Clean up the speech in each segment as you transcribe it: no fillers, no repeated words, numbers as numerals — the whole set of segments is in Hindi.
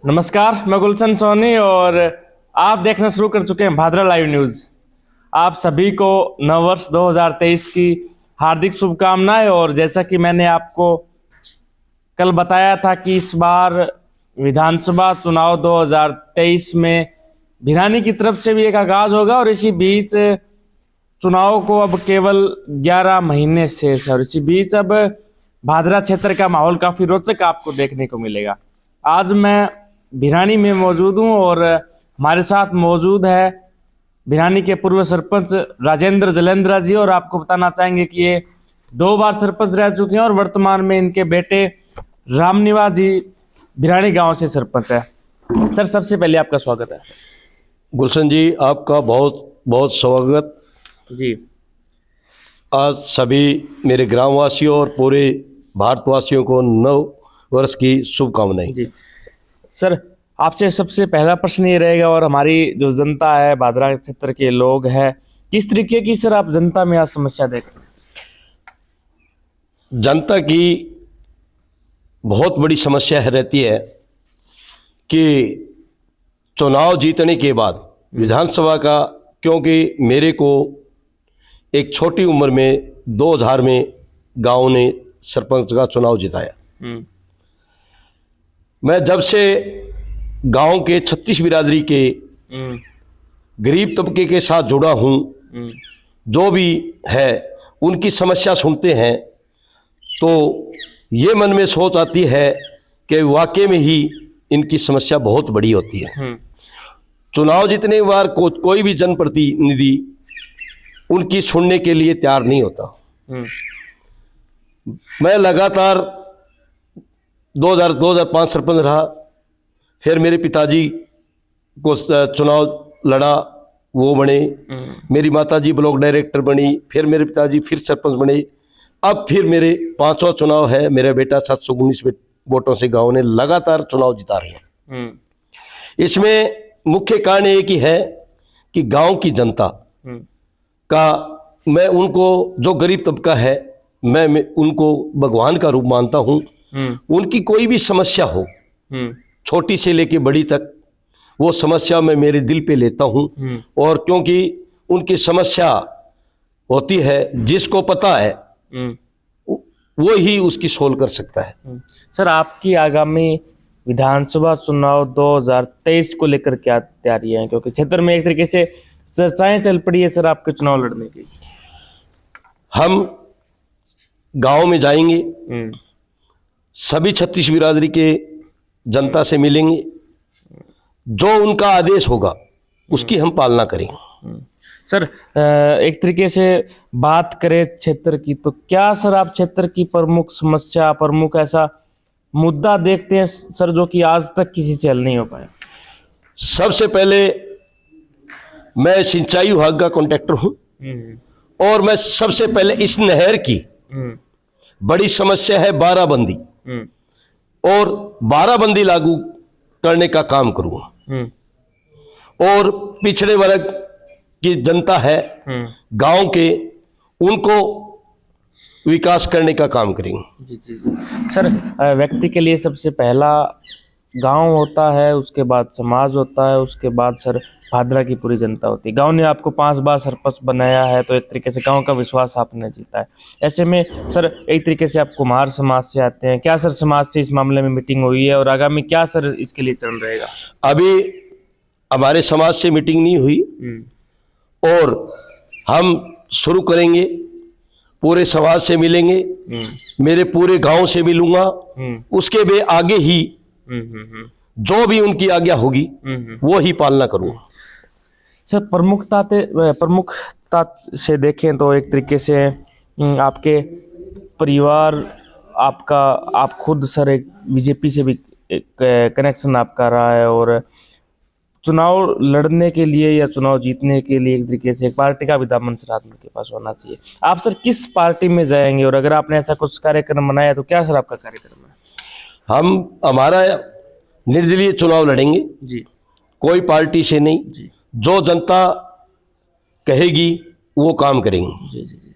नमस्कार, मैं गुलशन सोनी और आप देखना शुरू कर चुके हैं भादरा लाइव न्यूज़। आप सभी को नववर्ष 2023 की हार्दिक शुभकामनाएं। और जैसा कि मैंने आपको कल बताया था कि इस बार विधानसभा चुनाव 2023 में भिरानी की तरफ से भी एक आगाज होगा और इसी बीच चुनाव को अब केवल 11 महीने शेष है और इसी बीच अब भादरा क्षेत्र का माहौल काफ़ी रोचक आपको देखने को मिलेगा। आज मैं भिरानी में मौजूद हूँ और हमारे साथ मौजूद है भिरानी के पूर्व सरपंच राजेंद्र जलेंद्रा जी। और आपको बताना चाहेंगे कि ये 2 बार सरपंच रह चुके हैं और वर्तमान में इनके बेटे रामनिवास जी भिरानी गांव से सरपंच है। सर, सबसे पहले आपका स्वागत है। गुलशन जी, आपका बहुत बहुत स्वागत जी। आज सभी मेरे ग्रामवासियों और पूरे भारतवासियों को नव वर्ष की शुभकामनाएं। जी सर, आपसे सबसे पहला प्रश्न ये रहेगा और हमारी जो जनता है, भादरा क्षेत्र के लोग हैं, किस तरीके की सर आप जनता में आज समस्या देखते हैं? जनता की बहुत बड़ी समस्या रहती है कि चुनाव जीतने के बाद विधानसभा का, क्योंकि मेरे को एक छोटी उम्र में 2000 में गांव ने सरपंच का चुनाव जिताया। मैं जब से गांव के 36 बिरादरी के गरीब तबके के साथ जुड़ा हूं, जो भी है उनकी समस्या सुनते हैं तो ये मन में सोच आती है कि वाकई में ही इनकी समस्या बहुत बड़ी होती है। चुनाव जीतने के बाद कोई भी जनप्रतिनिधि उनकी सुनने के लिए तैयार नहीं होता। मैं लगातार 2005 सरपंच रहा, फिर मेरे पिताजी को चुनाव लड़ा, वो बने, मेरी माताजी ब्लॉक डायरेक्टर बनी, फिर मेरे पिताजी फिर सरपंच बने, अब फिर मेरे 5वां चुनाव है। मेरा बेटा 719 वोटों से गांव ने लगातार चुनाव जिता रहे हैं। इसमें मुख्य कारण एक ही है कि गांव की जनता का, मैं उनको, जो गरीब तबका है, मैं उनको भगवान का रूप मानता हूं। उनकी कोई भी समस्या हो, छोटी से लेके बड़ी तक, वो समस्या मैं मेरे दिल पे लेता हूं। और क्योंकि उनकी समस्या होती है, जिसको पता है वो ही उसकी सोल्व कर सकता है। सर, आपकी आगामी विधानसभा चुनाव 2023 को लेकर क्या तैयारियां हैं, क्योंकि क्षेत्र में एक तरीके से चर्चाएं चल पड़ी है सर आपके चुनाव लड़ने की? हम गांव में जाएंगे, सभी 36 बिरादरी के जनता से मिलेंगे, जो उनका आदेश होगा उसकी हम पालना करेंगे। सर, एक तरीके से बात करें क्षेत्र की, तो क्या सर आप क्षेत्र की प्रमुख समस्या, प्रमुख ऐसा मुद्दा देखते हैं सर जो कि आज तक किसी से हल नहीं हो पाया? सबसे पहले मैं सिंचाई विभाग का कॉन्ट्रैक्टर हूं और मैं सबसे पहले इस नहर की बड़ी समस्या है 12बंदी, और 12बंदी लागू करने का काम करूंगा। और पिछड़े वर्ग की जनता है गांव के, उनको विकास करने का काम करेंगे। जी जी जी सर, व्यक्ति के लिए सबसे पहला गांव होता है, उसके बाद समाज होता है, उसके बाद सर भादरा की पूरी जनता होती है। गांव ने आपको 5 बार सरपंच बनाया है, तो एक तरीके से गांव का विश्वास आपने जीता है। ऐसे में सर एक तरीके से आप कुम्हार समाज से आते हैं, क्या सर समाज से इस मामले में मीटिंग हुई है और आगामी क्या सर इसके लिए चल रहेगा? अभी हमारे समाज से मीटिंग नहीं हुई और हम शुरू करेंगे, पूरे समाज से मिलेंगे, मेरे पूरे गांव से मिलूंगा, उसके भी आगे ही जो भी उनकी आज्ञा होगी वो ही पालना करूंगा। सर, प्रमुखता से देखें तो एक तरीके से आपके परिवार, आप खुद सर एक बीजेपी से भी कनेक्शन आपका रहा है और चुनाव लड़ने के लिए या चुनाव जीतने के लिए एक तरीके से एक पार्टी का भी दामन सर आदमी के पास होना चाहिए। आप सर किस पार्टी में जाएंगे और अगर आपने ऐसा कुछ कार्यक्रम बनाया तो क्या सर आपका कार्यक्रम है? हमारा निर्दलीय चुनाव लड़ेंगे जी, कोई पार्टी से नहीं जी। जो जनता कहेगी वो काम करेंगे। जी जी जी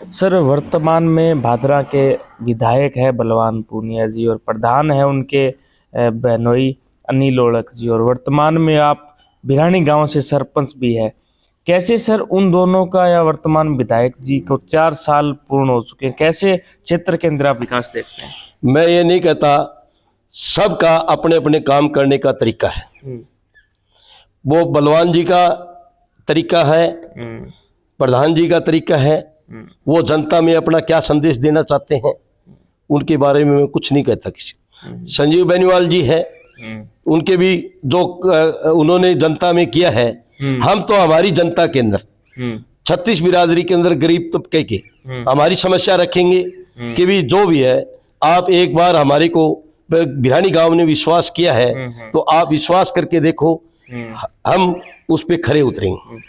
सर, वर्तमान में भादरा के विधायक है बलवान पूनिया जी और प्रधान है उनके बहनोई अनिल ओलख जी, और वर्तमान में आप भिरानी गांव से सरपंच भी है। कैसे सर उन दोनों का या वर्तमान विधायक जी को 4 साल पूर्ण हो चुके हैं, कैसे क्षेत्र के अंदर आप विकास देखते हैं? मैं ये नहीं कहता, सबका अपने अपने काम करने का तरीका है। वो बलवान जी का तरीका है, प्रधान जी का तरीका है, वो जनता में अपना क्या संदेश देना चाहते हैं उनके बारे में मैं कुछ नहीं कहता किसी। संजीव बेनीवाल जी है, उनके भी जो उन्होंने जनता में किया है, हम तो हमारी जनता के अंदर 36 बिरादरी के अंदर गरीब तबके के हमारी समस्या रखेंगे कि भी जो भी है, आप एक बार हमारे को भिरानी गांव ने विश्वास किया है तो आप विश्वास करके देखो, हम उस पे खरे उतरेंगे।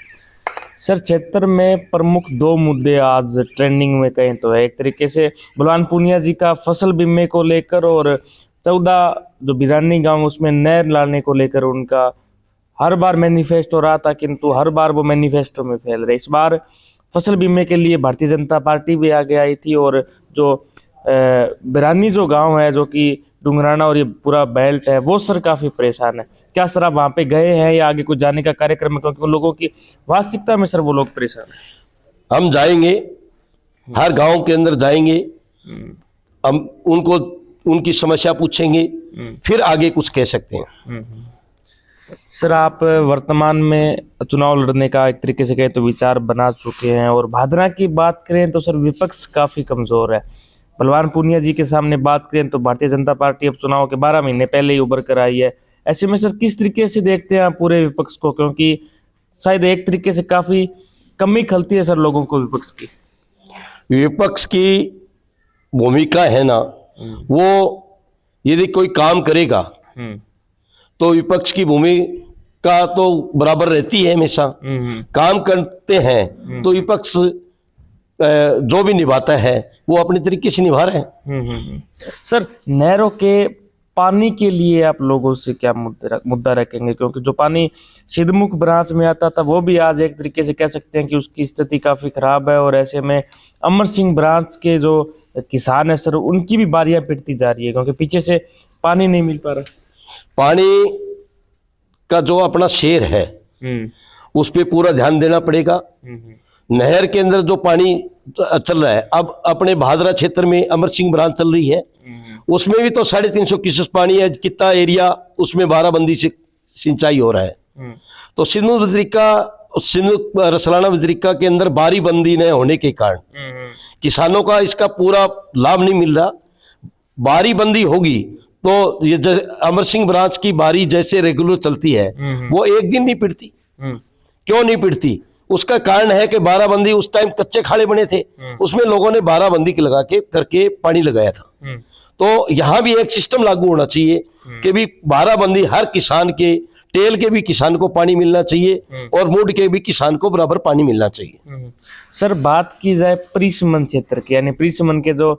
सर क्षेत्र में प्रमुख 2 मुद्दे आज ट्रेंडिंग में कहें तो है, एक तरीके से बलवान पूनिया जी का फसल बीमे को लेकर, और 14 जो भिरानी गांव उसमें नहर लाने को लेकर उनका हर बार मैनिफेस्टो रहा था, किंतु हर बार वो मैनिफेस्टो में फेल रहे। इस बार फसल बीमे के लिए भारतीय जनता पार्टी भी आगे आई थी, और जो भिरानी जो गांव है, जो कि डुंगराना और ये पूरा बेल्ट है, वो सर काफ़ी परेशान है। क्या सर आप वहाँ पे गए हैं या आगे कुछ जाने का कार्यक्रम है, क्योंकि उन लोगों की वास्तविकता में सर वो लोग परेशान हैं? हम जाएंगे, हर गांव के अंदर जाएंगे, हम उनको उनकी समस्या पूछेंगे, फिर आगे कुछ कह सकते हैं। सर आप वर्तमान में चुनाव लड़ने का एक तरीके से कहें तो विचार बना चुके हैं, और भादरा की बात करें तो सर विपक्ष काफ़ी कमज़ोर है। बलवान पूनिया जी के सामने बात करें तो भारतीय जनता पार्टी अब चुनाव के 12 महीने पहले ही उभर कर आई है। ऐसे में सर किस तरीके से देखते हैं आप पूरे विपक्ष को, क्योंकि शायद एक तरीके से काफ़ी कमी खलती है सर लोगों को विपक्ष की? विपक्ष की भूमिका है ना, वो यदि कोई काम करेगा तो विपक्ष की भूमिका तो बराबर रहती है हमेशा। काम करते हैं तो विपक्ष जो भी निभाता है वो अपने तरीके से निभा रहे हैं। सर नहरों के पानी के लिए आप लोगों से क्या मुद्दा रखेंगे, क्योंकि जो पानी सिद्धमुख ब्रांच में आता था वो भी आज एक तरीके से कह सकते हैं कि उसकी स्थिति काफ़ी खराब है, और ऐसे में अमर सिंह ब्रांच के जो किसान है सर उनकी भी बारियां पिटती जा रही है, क्योंकि पीछे से पानी नहीं मिल पा रहा। पानी का जो अपना शेर है उस पर पूरा ध्यान देना पड़ेगा। नहर के अंदर जो पानी चल रहा है, अब अपने भादरा क्षेत्र में अमर सिंह ब्रांच चल रही है, उसमें भी तो 350 क्यूसेक पानी है, कितना एरिया उसमें बाराबंदी से सिंचाई हो रहा है। तो सिंधु रसलाना बजरिका के अंदर बारीबंदी न होने के कारण किसानों का इसका पूरा लाभ नहीं मिल रहा। बारीबंदी होगी तो ये अमर सिंह ब्रांच की बारी जैसे रेगुलर चलती है वो एक दिन नहीं पिटती। क्यों नहीं पिटती? उसका कारण है कि बाराबंदी उस टाइम कच्चे खाड़े बने थे, उसमें लोगों ने बाराबंदी के लगा के करके पानी लगाया था। तो यहाँ भी एक सिस्टम लागू होना चाहिए कि भी बाराबंदी हर किसान के, टेल के भी किसान को पानी मिलना चाहिए और मुड के भी किसान को बराबर पानी मिलना चाहिए। सर बात की जाए परिसमन क्षेत्र की, यानी परिसमन के जो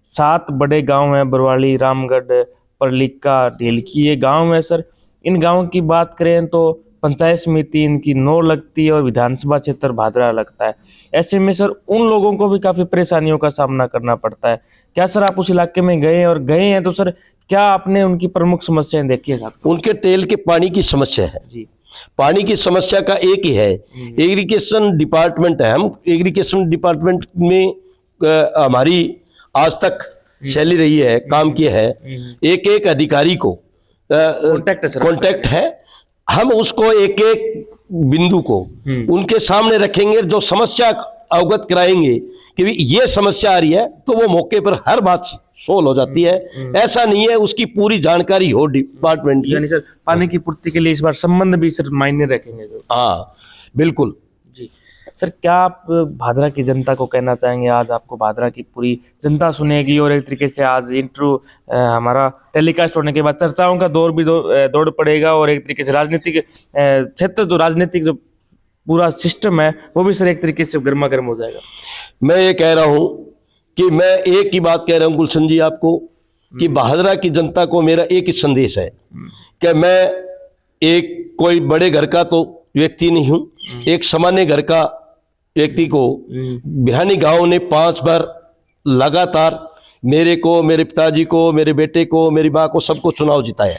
7 बड़े गांव हैं, बरवाली, रामगढ़, परलिका, ढेलकी, ये गांव है सर, इन गांवों की बात करें तो पंचायत समिति इनकी 9 लगती है और विधानसभा क्षेत्र भादरा लगता है। ऐसे में सर उन लोगों को भी काफ़ी परेशानियों का सामना करना पड़ता है। क्या सर आप उस इलाके में गए और गए हैं तो सर क्या आपने उनकी प्रमुख समस्याएं देखी है? उनके टेल के पानी की समस्या है जी। पानी की समस्या का एक ही है, एग्रीकेशन डिपार्टमेंट है। हम एग्रीकेशन डिपार्टमेंट में हमारी आज तक शैली रही है, काम किया है, एक एक अधिकारी को कॉन्टैक्ट है। हम उसको एक एक बिंदु को उनके सामने रखेंगे, जो समस्या अवगत कराएंगे कि ये समस्या आ रही है तो वो मौके पर हर बात सोल्व हो जाती है। ऐसा नहीं है, उसकी पूरी जानकारी हो डिपार्टमेंट की। यानी सर पानी की पूर्ति के लिए इस बार संबंध भी सर मायने रखेंगे जो? हाँ बिल्कुल जी। सर क्या आप भादरा की जनता को कहना चाहेंगे? आज आपको भादरा की पूरी जनता सुनेगी और एक तरीके से आज इंटरव्यू हमारा टेलीकास्ट होने के बाद चर्चाओं का दौर भी दौड़ पड़ेगा, और एक तरीके से राजनीतिक क्षेत्र जो राजनीतिक जो पूरा सिस्टम है वो भी सर एक तरीके से गर्मा गर्म हो जाएगा। मैं ये कह रहा हूँ कि मैं एक ही बात कह रहा हूँ गुलशन जी आपको, कि भादरा की जनता को मेरा एक ही संदेश है कि मैं एक कोई बड़े घर का तो व्यक्ति नहीं हूँ, एक सामान्य घर का व्यक्ति को भिरानी गांव ने 5 बार लगातार मेरे को, मेरे पिताजी को, मेरे बेटे को, मेरी माँ को, सबको चुनाव जिताया।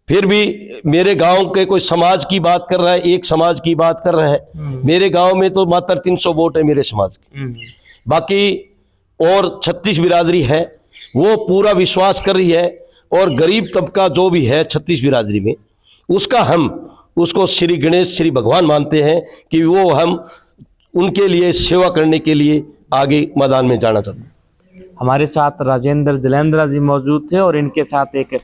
फिर भी मेरे गांव के कोई समाज की बात कर रहा है, एक समाज की बात कर रहा है। मेरे गांव में तो मात्र 300 वोट है मेरे समाज के, बाकी और 36 बिरादरी है, वो पूरा विश्वास कर रही है। और गरीब तबका जो भी है 36 बिरादरी में, उसका हम उसको श्री गणेश श्री भगवान मानते हैं कि वो हम उनके लिए सेवा करने के लिए आगे मैदान में जाना चाहते हैं। हमारे साथ राजेंद्र जलेंद्रा जी मौजूद थे और इनके साथ एक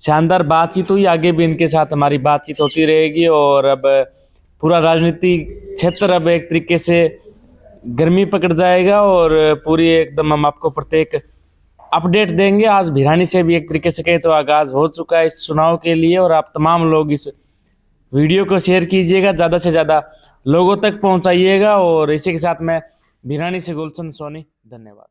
शानदार बातचीत हुई। आगे भी इनके साथ हमारी बातचीत होती रहेगी। और अब पूरा राजनीतिक क्षेत्र अब एक तरीके से गर्मी पकड़ जाएगा और पूरी एकदम हम आपको प्रत्येक अपडेट देंगे। आज भिरानी से भी एक तरीके से कहे तो आगाज़ हो चुका है इस चुनाव के लिए। और आप तमाम लोग इस वीडियो को शेयर कीजिएगा, ज़्यादा से ज़्यादा लोगों तक पहुंचाइएगा। और इसी के साथ मैं भिरानी से गुलशन सोनी, धन्यवाद।